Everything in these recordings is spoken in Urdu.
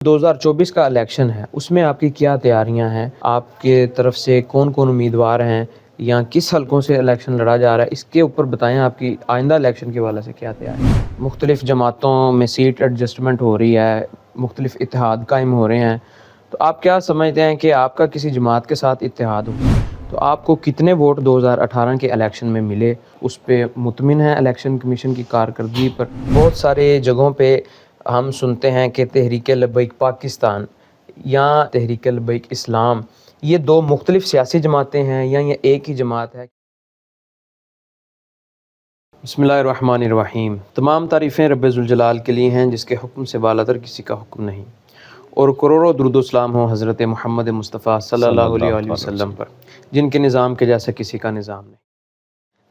2024 کا الیکشن ہے، اس میں آپ کی کیا تیاریاں ہیں؟ آپ کے طرف سے کون کون امیدوار ہیں یا کس حلقوں سے الیکشن لڑا جا رہا ہے؟ اس کے اوپر بتائیں آپ کی آئندہ الیکشن کے حوالے سے کیا تیاری ہے؟ مختلف جماعتوں میں سیٹ ایڈجسٹمنٹ ہو رہی ہے، مختلف اتحاد قائم ہو رہے ہیں، تو آپ کیا سمجھتے ہیں کہ آپ کا کسی جماعت کے ساتھ اتحاد ہو تو آپ کو کتنے ووٹ 2018 کے الیکشن میں ملے؟ اس پہ مطمئن ہیں الیکشن کمیشن کی کارکردگی پر؟ بہت سارے جگہوں پہ ہم سنتے ہیں کہ تحریک لبیک پاکستان یا تحریک لبیک اسلام یہ دو مختلف سیاسی جماعتیں ہیں یا یہ ایک ہی جماعت ہے؟ بسم اللہ الرحمن الرحیم۔ تمام تعریفیں رب ذوالجلال کے لیے ہیں جس کے حکم سے بالاتر کسی کا حکم نہیں، اور کروڑوں درود و سلام ہو حضرت محمد مصطفیٰ صلی اللہ علیہ وسلم پر، جن کے نظام کے جیسا کسی کا نظام نہیں۔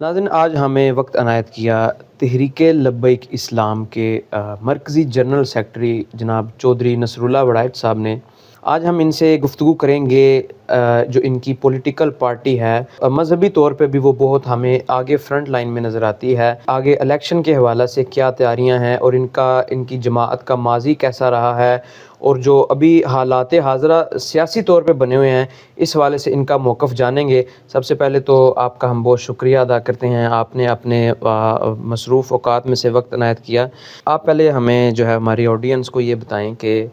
ناظرین، آج ہمیں وقت عنایت کیا تحریک لبیک اسلام کے مرکزی جنرل سیکرٹری جناب چودھری نصر اللہ وڑائچ صاحب نے۔ آج ہم ان سے گفتگو کریں گے جو ان کی پولیٹیکل پارٹی ہے، مذہبی طور پہ بھی وہ بہت ہمیں آگے فرنٹ لائن میں نظر آتی ہے، آگے الیکشن کے حوالے سے کیا تیاریاں ہیں اور ان کی جماعت کا ماضی کیسا رہا ہے، اور جو ابھی حالات حاضرہ سیاسی طور پہ بنے ہوئے ہیں اس حوالے سے ان کا موقف جانیں گے۔ سب سے پہلے تو آپ کا ہم بہت شکریہ ادا کرتے ہیں، آپ نے اپنے مصروف اوقات میں سے وقت عنایت کیا۔ آپ پہلے ہمیں جو ہے ہماری آڈینس کو یہ بتائیں کہ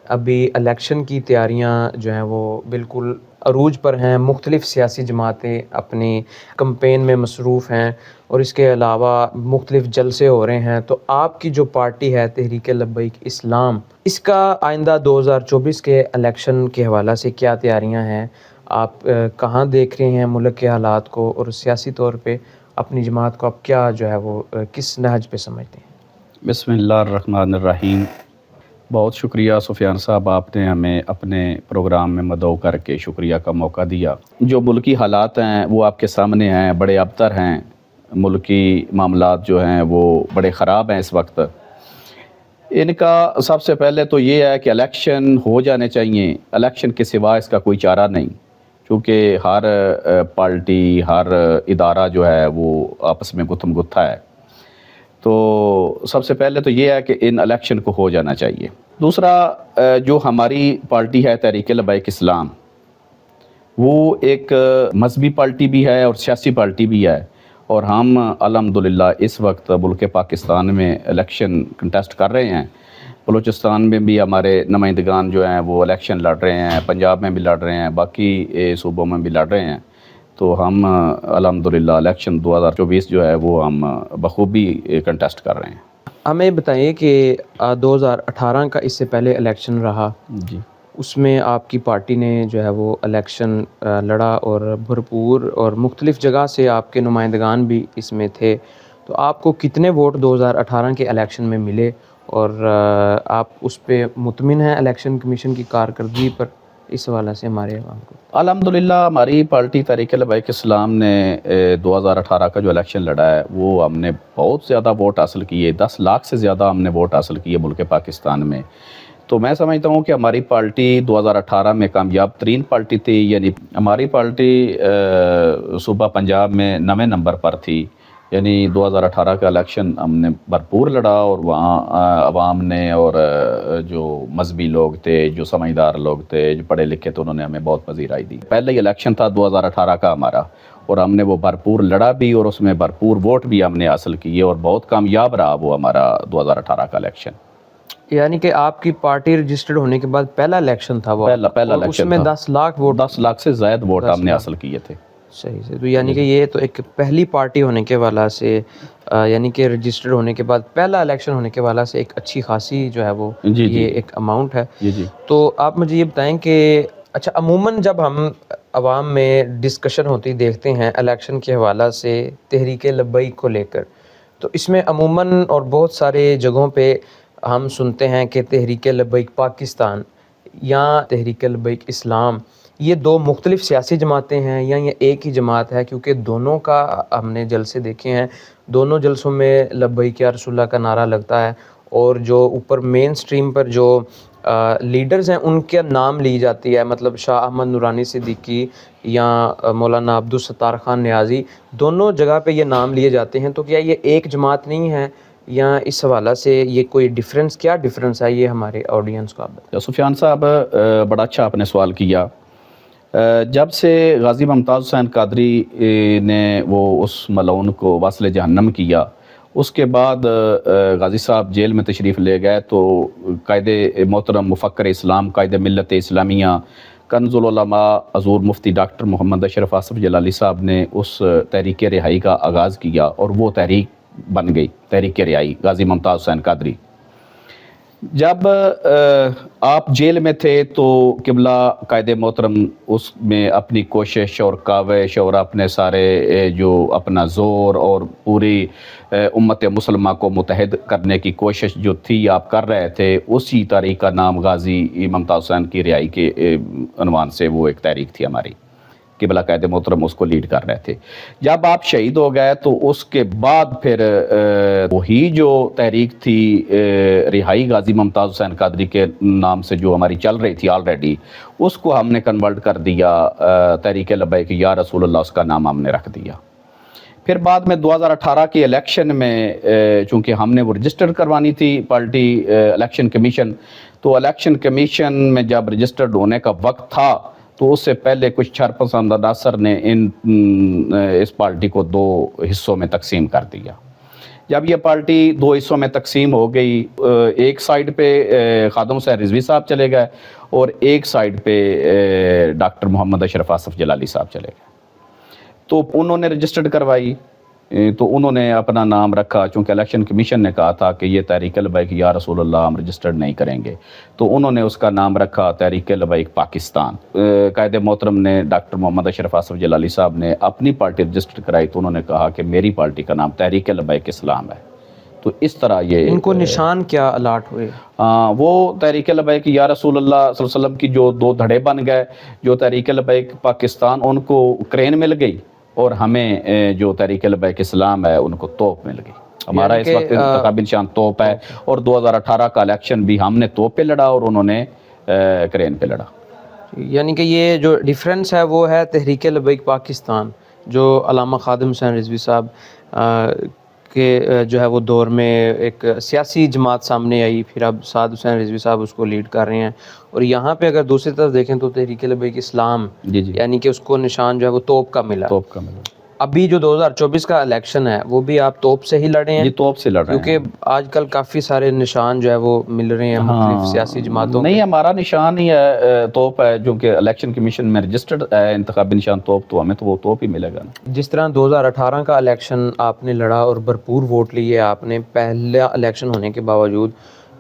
ابھی الیکشن کی تیاریاں جو ہیں وہ بالکل عروج پر ہیں، مختلف سیاسی جماعتیں اپنی کمپین میں مصروف ہیں اور اس کے علاوہ مختلف جلسے ہو رہے ہیں، تو آپ کی جو پارٹی ہے تحریک لبیک اسلام، اس کا آئندہ 2024 کے الیکشن کے حوالے سے کیا تیاریاں ہیں؟ آپ کہاں دیکھ رہے ہیں ملک کے حالات کو، اور سیاسی طور پہ اپنی جماعت کو آپ کیا جو ہے وہ کس نہج پہ سمجھتے ہیں؟ بسم اللہ الرحمن الرحیم۔ بہت شکریہ سفیان صاحب، آپ نے ہمیں اپنے پروگرام میں مدعو کر کے شکریہ کا موقع دیا۔ جو ملکی حالات ہیں وہ آپ کے سامنے ہیں، بڑے ابتر ہیں، ملکی معاملات جو ہیں وہ بڑے خراب ہیں اس وقت۔ ان کا سب سے پہلے تو یہ ہے کہ الیکشن ہو جانے چاہیے، الیکشن کے سوا اس کا کوئی چارہ نہیں، کیونکہ ہر پارٹی ہر ادارہ جو ہے وہ آپس میں گتھم گتھا ہے۔ تو سب سے پہلے تو یہ ہے کہ ان الیکشن کو ہو جانا چاہیے۔ دوسرا، جو ہماری پارٹی ہے تحریک لبیک اسلام، وہ ایک مذہبی پارٹی بھی ہے اور سیاسی پارٹی بھی ہے، اور ہم الحمدللہ اس وقت ملک پاکستان میں الیکشن کنٹیسٹ کر رہے ہیں۔ بلوچستان میں بھی ہمارے نمائندگان جو ہیں وہ الیکشن لڑ رہے ہیں، پنجاب میں بھی لڑ رہے ہیں، باقی صوبوں میں بھی لڑ رہے ہیں۔ تو ہم الحمدللہ الیکشن 2024 جو ہے وہ ہم بخوبی کنٹیسٹ کر رہے ہیں۔ ہمیں بتائیے کہ 2018 کا اس سے پہلے الیکشن رہا، جی، اس میں آپ کی پارٹی نے جو ہے وہ الیکشن لڑا اور بھرپور اور مختلف جگہ سے آپ کے نمائندگان بھی اس میں تھے، تو آپ کو کتنے ووٹ 2018 کے الیکشن میں ملے، اور آپ اس پہ مطمئن ہیں الیکشن کمیشن کی کارکردگی پر؟ اس حوالے سے ہمارے عوام کو الحمدللہ ہماری پارٹی تحریک لبیک اسلام نے 2018 کا جو الیکشن لڑا ہے وہ ہم نے بہت زیادہ ووٹ حاصل کیے، 10 لاکھ سے زیادہ ہم نے ووٹ حاصل کیے ملک پاکستان میں۔ تو میں سمجھتا ہوں کہ ہماری پارٹی 2018 میں کامیاب ترین پارٹی تھی، یعنی ہماری پارٹی صوبہ پنجاب میں 9ویں نمبر پر تھی، یعنی 2018 کا الیکشن ہم نے بھرپور لڑا، اور وہاں عوام نے اور جو مذہبی لوگ تھے، جو سمجھدار لوگ تھے، جو پڑھے لکھے تھے، انہوں نے ہمیں بہت پذیرائی دی۔ پہلے ہی الیکشن تھا 2018 کا ہمارا، اور ہم نے وہ بھرپور لڑا بھی، اور اس میں بھرپور ووٹ بھی ہم نے حاصل کیے، اور بہت کامیاب رہا وہ ہمارا 2018 کا الیکشن۔ یعنی کہ آپ کی پارٹی رجسٹرڈ ہونے کے بعد پہلا الیکشن تھا وہ، پہلا اور اس الیکشن میں تھا، 10 لاکھ ووٹ، 10 لاکھ سے زائد ووٹ ہم نے حاصل کیے تھے۔ صحیح سے، تو یعنی کہ یہ تو ایک پہلی پارٹی ہونے کے حوالے سے یعنی کہ رجسٹرڈ ہونے کے بعد پہلا الیکشن ہونے کے حوالے سے ایک اچھی خاصی جو ہے وہ یہ ایک اماؤنٹ ہے۔ جی، تو آپ مجھے یہ بتائیں کہ اچھا، عموماً جب ہم عوام میں ڈسکشن ہوتی دیکھتے ہیں الیکشن کے حوالے سے تحریک لبیک کو لے کر، تو اس میں عموماً اور بہت سارے جگہوں پہ ہم سنتے ہیں کہ تحریک لبیک پاکستان یا تحریک لبیک اسلام یہ دو مختلف سیاسی جماعتیں ہیں یا یہ ایک ہی جماعت ہے، کیونکہ دونوں کا ہم نے جلسے دیکھے ہیں، دونوں جلسوں میں لبیک یا رسول اللہ کا نعرہ لگتا ہے، اور جو اوپر مین سٹریم پر جو لیڈرز ہیں ان کے نام لی جاتی ہے، مطلب شاہ احمد نورانی صدیقی یا مولانا عبدالستار خان نیازی، دونوں جگہ پہ یہ نام لیے جاتے ہیں، تو کیا یہ ایک جماعت نہیں ہے یا اس حوالہ سے یہ کوئی ڈفرینس، کیا ڈفرینس ہے یہ ہمارے آڈینس کو آپ بتائیں؟ سفیان صاحب بڑا اچھا آپ نے سوال کیا۔ جب سے غازی ممتاز حسین قادری نے وہ اس ملعون کو واصل جہنم کیا، اس کے بعد غازی صاحب جیل میں تشریف لے گئے تو قائد محترم مفکر اسلام، قائد ملت اسلامیہ، کنز العلماء حضور مفتی ڈاکٹر محمد اشرف آصف جلالی صاحب نے اس تحریک رہائی کا آغاز کیا، اور وہ تحریک بن گئی تحریک رہائی غازی ممتاز حسین قادری۔ جب آپ جیل میں تھے تو قبلہ قائد محترم اس میں اپنی کوشش اور کاوش اور اپنے سارے جو اپنا زور اور پوری امت مسلمہ کو متحد کرنے کی کوشش جو تھی آپ کر رہے تھے، اسی تحریک کا نام غازی ممتاز حسین کی رہائی کے عنوان سے وہ ایک تحریک تھی ہماری، قبلہ قائد محترم اس کو لیڈ کر رہے تھے۔ جب آپ شہید ہو گئے تو اس کے بعد پھر وہی جو تحریک تھی رہائی غازی ممتاز حسین قادری کے نام سے جو ہماری چل رہی تھی آلریڈی، اس کو ہم نے کنورٹ کر دیا تحریک لبیک یا رسول اللہ، اس کا نام ہم نے رکھ دیا۔ پھر بعد میں 2018 کی الیکشن میں چونکہ ہم نے وہ رجسٹر کروانی تھی پارٹی الیکشن کمیشن، تو الیکشن کمیشن میں جب رجسٹرڈ ہونے کا وقت تھا تو اس سے پہلے کچھ چھرپسند عناصر نے اس پارٹی کو 2 حصوں میں تقسیم کر دیا۔ جب یہ پارٹی 2 حصوں میں تقسیم ہو گئی، ایک سائیڈ پہ خادم حسین رضوی صاحب چلے گئے اور ایک سائیڈ پہ ڈاکٹر محمد اشرف آصف جلالی صاحب چلے گئے۔ تو انہوں نے رجسٹرڈ کروائی، تو انہوں نے اپنا نام رکھا، چونکہ الیکشن کمیشن نے کہا تھا کہ یہ تحریک لبیک یا رسول اللہ ہم رجسٹرڈ نہیں کریں گے، تو انہوں نے اس کا نام رکھا تحریک لبیک پاکستان۔ قائد محترم نے ڈاکٹر محمد اشرف آصف جلالی صاحب نے اپنی پارٹی رجسٹر کرائی تو انہوں نے کہا کہ میری پارٹی کا نام تحریک لبیک اسلام ہے۔ تو اس طرح یہ ان کو نشان کیا الاٹ ہوئے؟ وہ تحریک لبیک یا رسول اللہ صلی اللہ علیہ وسلم کی جو 2 دھڑے بن گئے، جو تحریک لبیک پاکستان ان کو کرین مل گئی اور ہمیں جو تحریک لبیک اسلام ہے ان کو توپ مل گئی۔ ہمارا اس وقت انتخابی نشان توپ ہے، اور 2018 کا الیکشن بھی ہم نے توپ پہ لڑا اور انہوں نے کرین پہ لڑا۔ یعنی کہ یہ جو ڈیفرنس ہے وہ ہے تحریک لبیک پاکستان، جو علامہ خادم حسین رضوی صاحب کے جو ہے وہ دور میں ایک سیاسی جماعت سامنے آئی، پھر اب سعد حسین رضوی صاحب اس کو لیڈ کر رہے ہیں، اور یہاں پہ اگر دوسری طرف دیکھیں تو تحریک لبیک اسلام جی جی، یعنی کہ اس کو نشان جو ہے وہ توپ کا ملا۔ توپ کا ملا۔ ابھی جو 2024 کا الیکشن ہے وہ بھی آپ توپ سے ہی لڑے ہیں؟ جی توپ سے لڑ رہے ہیں، کیونکہ آج کل کافی سارے نشان جو ہے وہ مل رہے ہیں مختلف سیاسی جماعتوں نہیں، ہمارا نشان ہی ہے توپ ہے، جو کہ الیکشن کمیشن میں رجسٹرڈ ہے انتخابی نشان توپ، تو ہمیں تو وہ توپ ہی ملے گا نا۔ جس طرح 2018 کا الیکشن آپ نے لڑا اور بھرپور ووٹ لیے آپ نے پہلا الیکشن ہونے کے باوجود،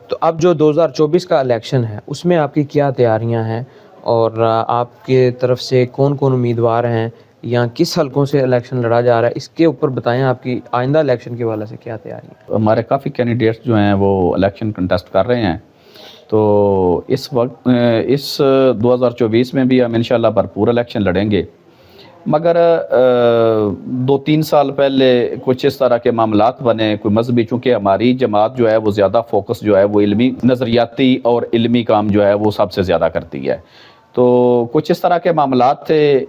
تو اب جو 2024 کا الیکشن ہے اس میں آپ کی کیا تیاریاں ہیں، اور آپ کے طرف سے کون کون امیدوار ہیں یا کس حلقوں سے الیکشن لڑا جا رہا ہے، اس کے اوپر بتائیں آپ کی آئندہ الیکشن کے حوالے سے کیا تیاری ہے؟ ہمارے کافی کینڈیڈیٹس جو ہیں وہ الیکشن کنٹیسٹ کر رہے ہیں، تو اس وقت اس 2024 میں بھی ہم انشاءاللہ بھرپور الیکشن لڑیں گے، مگر 2-3 سال پہلے کچھ اس طرح کے معاملات بنے، کوئی مذہبی، چونکہ ہماری جماعت جو ہے وہ زیادہ فوکس جو ہے وہ علمی نظریاتی اور علمی کام جو ہے وہ سب سے زیادہ کرتی ہے، تو کچھ اس طرح کے معاملات تھے،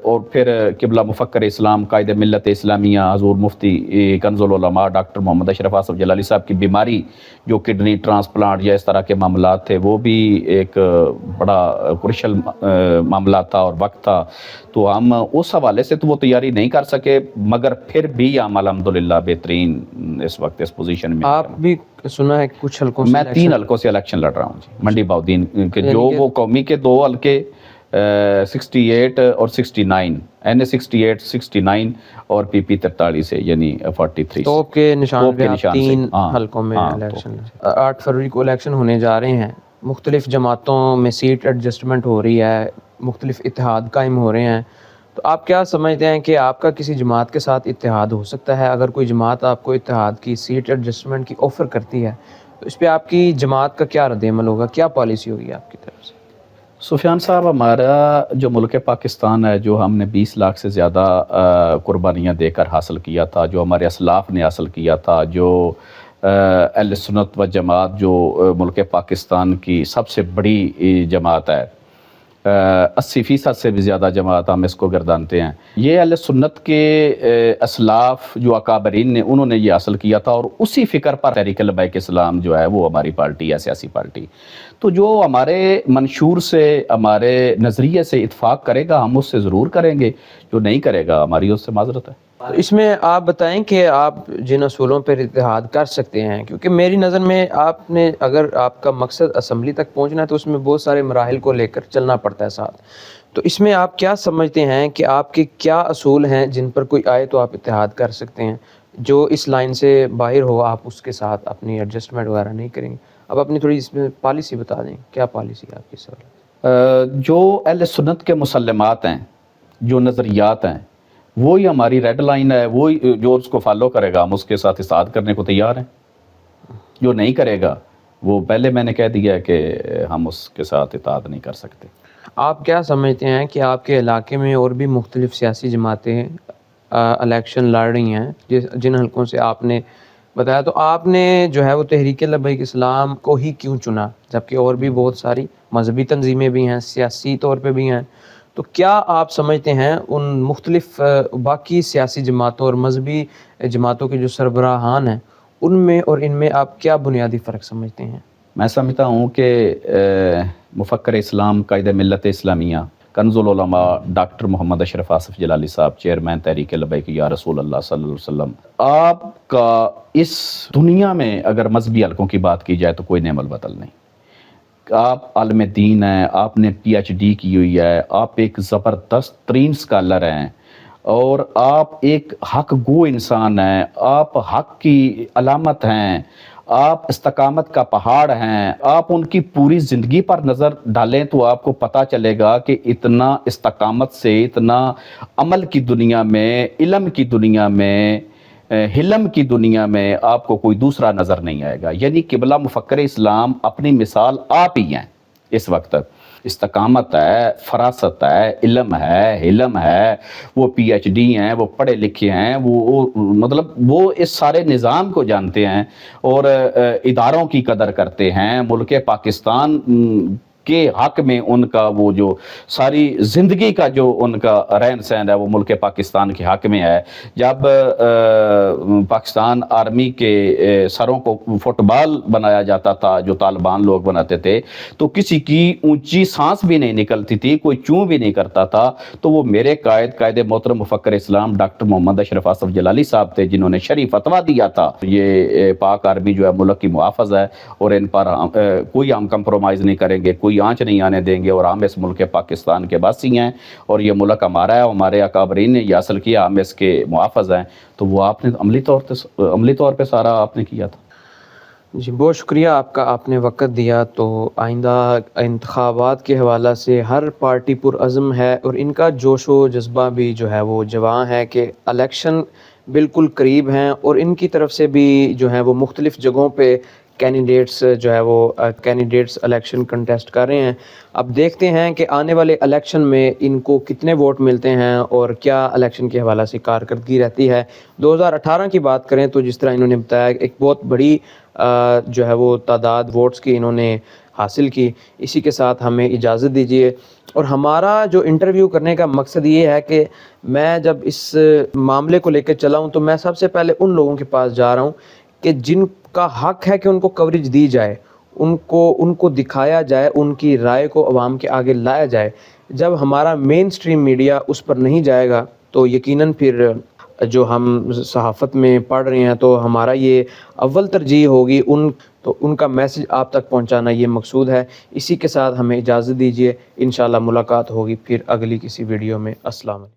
اور پھر قبلہ مفکر اسلام، قائد ملت اسلامیہ حضور مفتی کنز العلماء ڈاکٹر محمد اشرف آصف جلالی صاحب کی بیماری، جو کڈنی ٹرانسپلانٹ یا اس طرح کے معاملات تھے، وہ بھی ایک بڑا کرشل معاملہ تھا اور وقت تھا، تو ہم اس حوالے سے تو وہ تیاری نہیں کر سکے، مگر پھر بھی ہم الحمدللہ بہترین اس وقت اس پوزیشن میں۔ آپ بھی سنا ہے کچھ حلقوں سے؟ میں 3 حلقوں سے الیکشن لڑ رہا ہوں جی، منڈی باؤدین کے، جو وہ قومی کے 2 حلقے 68 اور 69، این اے 68 69 اور پی پی 43 سے، یعنی 43 توپ کے نشان پہ آپ 3 ہاں، حلقوں میں ہاں، الیکشن۔ 8 فروری کو الیکشن ہونے جا رہے ہیں، مختلف جماعتوں میں سیٹ ایڈجسٹمنٹ ہو رہی ہے، مختلف اتحاد قائم ہو رہے ہیں، تو آپ کیا سمجھتے ہیں کہ آپ کا کسی جماعت کے ساتھ اتحاد ہو سکتا ہے؟ اگر کوئی جماعت آپ کو اتحاد کی سیٹ ایڈجسٹمنٹ کی آفر کرتی ہے تو اس پہ آپ کی جماعت کا کیا رد عمل ہوگا، کیا پالیسی ہوگی آپ کی طرف سے؟ سفیان صاحب، ہمارا جو ملک پاکستان ہے، جو ہم نے 20 لاکھ سے زیادہ قربانیاں دے کر حاصل کیا تھا، جو ہمارے اسلاف نے حاصل کیا تھا، جو اہل سنت و جماعت جو ملک پاکستان کی سب سے بڑی جماعت ہے، 80% سے بھی زیادہ جماعت ہم اس کو گردانتے ہیں. یہ اہل سنت کے اسلاف جو اکابرین نے انہوں نے یہ حاصل کیا تھا، اور اسی فکر پر تحریک لبیک اسلام جو ہے وہ ہماری پارٹی ہے، سیاسی پارٹی. تو جو ہمارے منشور سے، ہمارے نظریے سے اتفاق کرے گا ہم اس سے ضرور کریں گے، جو نہیں کرے گا ہماری اس سے معذرت ہے. اس میں آپ بتائیں کہ آپ جن اصولوں پر اتحاد کر سکتے ہیں، کیونکہ میری نظر میں آپ نے اگر آپ کا مقصد اسمبلی تک پہنچنا ہے تو اس میں بہت سارے مراحل کو لے کر چلنا پڑتا ہے ساتھ. تو اس میں آپ کیا سمجھتے ہیں کہ آپ کے کیا اصول ہیں جن پر کوئی آئے تو آپ اتحاد کر سکتے ہیں، جو اس لائن سے باہر ہو آپ اس کے ساتھ اپنی ایڈجسٹمنٹ وغیرہ نہیں کریں گے؟ اب اپنی تھوڑی اس میں پالیسی بتا دیں، کیا پالیسی ہے آپ کی سوال؟ جو اہل سنت کے مسلمات ہیں، جو نظریات ہیں، وہی ہماری ریڈ لائن ہے، وہی جو اس کو فالو کرے گا ہم اس کے ساتھ اتحاد کرنے کو تیار ہیں. جو نہیں کرے گا وہ پہلے میں نے کہہ دیا ہے کہ ہم اس کے ساتھ اتحاد نہیں کر سکتے. آپ کیا سمجھتے ہیں کہ آپ کے علاقے میں اور بھی مختلف سیاسی جماعتیں الیکشن لڑ رہی ہیں جن حلقوں سے آپ نے بتایا، تو آپ نے جو ہے وہ تحریک لبیک اسلام کو ہی کیوں چنا، جبکہ اور بھی بہت ساری مذہبی تنظیمیں بھی ہیں، سیاسی طور پہ بھی ہیں؟ تو کیا آپ سمجھتے ہیں ان مختلف باقی سیاسی جماعتوں اور مذہبی جماعتوں کے جو سربراہان ہیں ان میں اور ان میں آپ کیا بنیادی فرق سمجھتے ہیں؟ میں سمجھتا ہوں کہ مفکر اسلام، قائد ملت اسلامیہ، کنز العلماء ڈاکٹر محمد اشرف آصف جلالی صاحب، چیئرمین تحریک لبیک یا رسول اللہ صلی اللہ علیہ وسلم، آپ کا اس دنیا میں اگر مذہبی حلقوں کی بات کی جائے تو کوئی نعم البدل نہیں. آپ عالم دین ہیں، آپ نے PhD کی ہوئی ہے، آپ ایک زبردست ترین اسکالر ہیں، اور آپ ایک حق گو انسان ہیں، آپ حق کی علامت ہیں، آپ استقامت کا پہاڑ ہیں. آپ ان کی پوری زندگی پر نظر ڈالیں تو آپ کو پتہ چلے گا کہ اتنا استقامت سے، اتنا عمل کی دنیا میں، علم کی دنیا میں، حلم کی دنیا میں آپ کو کوئی دوسرا نظر نہیں آئے گا. یعنی قبلہ مفکر اسلام اپنی مثال آپ ہی ہیں. اس وقت استقامت ہے، فراست ہے، علم ہے، حلم ہے، وہ PhD ہیں، وہ پڑھے لکھے ہیں، وہ مطلب وہ اس سارے نظام کو جانتے ہیں اور اداروں کی قدر کرتے ہیں. ملک پاکستان کے حق میں ان کا وہ جو ساری زندگی کا جو ان کا رہن سہن ہے وہ ملک پاکستان کے حق میں ہے. جب پاکستان آرمی کے سروں کو فٹ بال بنایا جاتا تھا، جو طالبان لوگ بناتے تھے، تو کسی کی اونچی سانس بھی نہیں نکلتی تھی، کوئی چوں بھی نہیں کرتا تھا. تو وہ میرے قائد محترم مفکر اسلام ڈاکٹر محمد اشرف آصف جلالی صاحب تھے، جنہوں نے شریف فتویٰ دیا تھا یہ پاک آرمی جو ہے ملک کی محافظ ہے اور ان پر کوئی ہم کمپرومائز نہیں کریں گے، کوئی آنچ نہیں آنے دیں گے، اور ہم اس ملک پاکستان کے باسی ہیں اور یہ ملک ہمارا ہے. ہمارے اکابرین نے یہ حاصل کیا، ہم اس کے محافظ ہیں. تو وہ آپ نے عملی طور پہ سارا آپ نے کیا تھا. جی بہت شکریہ آپ کا، آپ نے وقت دیا. تو آئندہ انتخابات کے حوالہ سے ہر پارٹی پرعزم ہے اور ان کا جوش و جذبہ بھی جو ہے وہ جواں ہے کہ الیکشن بالکل قریب ہیں، اور ان کی طرف سے بھی جو ہے وہ مختلف جگہوں پہ کینڈیڈیٹس جو ہے وہ کینڈیڈیٹس الیکشن کنٹیسٹ کر رہے ہیں. اب دیکھتے ہیں کہ آنے والے الیکشن میں ان کو کتنے ووٹ ملتے ہیں اور کیا الیکشن کے حوالہ سے کارکردگی رہتی ہے. 2018 کی بات کریں تو جس طرح انہوں نے بتایا ایک بہت بڑی جو ہے وہ تعداد ووٹس کی انہوں نے حاصل کی. اسی کے ساتھ ہمیں اجازت دیجیے، اور ہمارا جو انٹرویو کرنے کا مقصد یہ ہے کہ میں جب اس معاملے کو لے کے چلا ہوں تو میں سب سے پہلے ان لوگوں کے پاس جا رہا ہوں کہ جن کا حق ہے کہ ان کو کوریج دی جائے، ان کو دکھایا جائے، ان کی رائے کو عوام کے آگے لایا جائے. جب ہمارا مین سٹریم میڈیا اس پر نہیں جائے گا تو یقیناً پھر جو ہم صحافت میں پڑھ رہے ہیں تو ہمارا یہ اول ترجیح ہوگی ان کا میسج آپ تک پہنچانا، یہ مقصود ہے. اسی کے ساتھ ہمیں اجازت دیجیے، انشاءاللہ ملاقات ہوگی پھر اگلی کسی ویڈیو میں. السلام علیکم.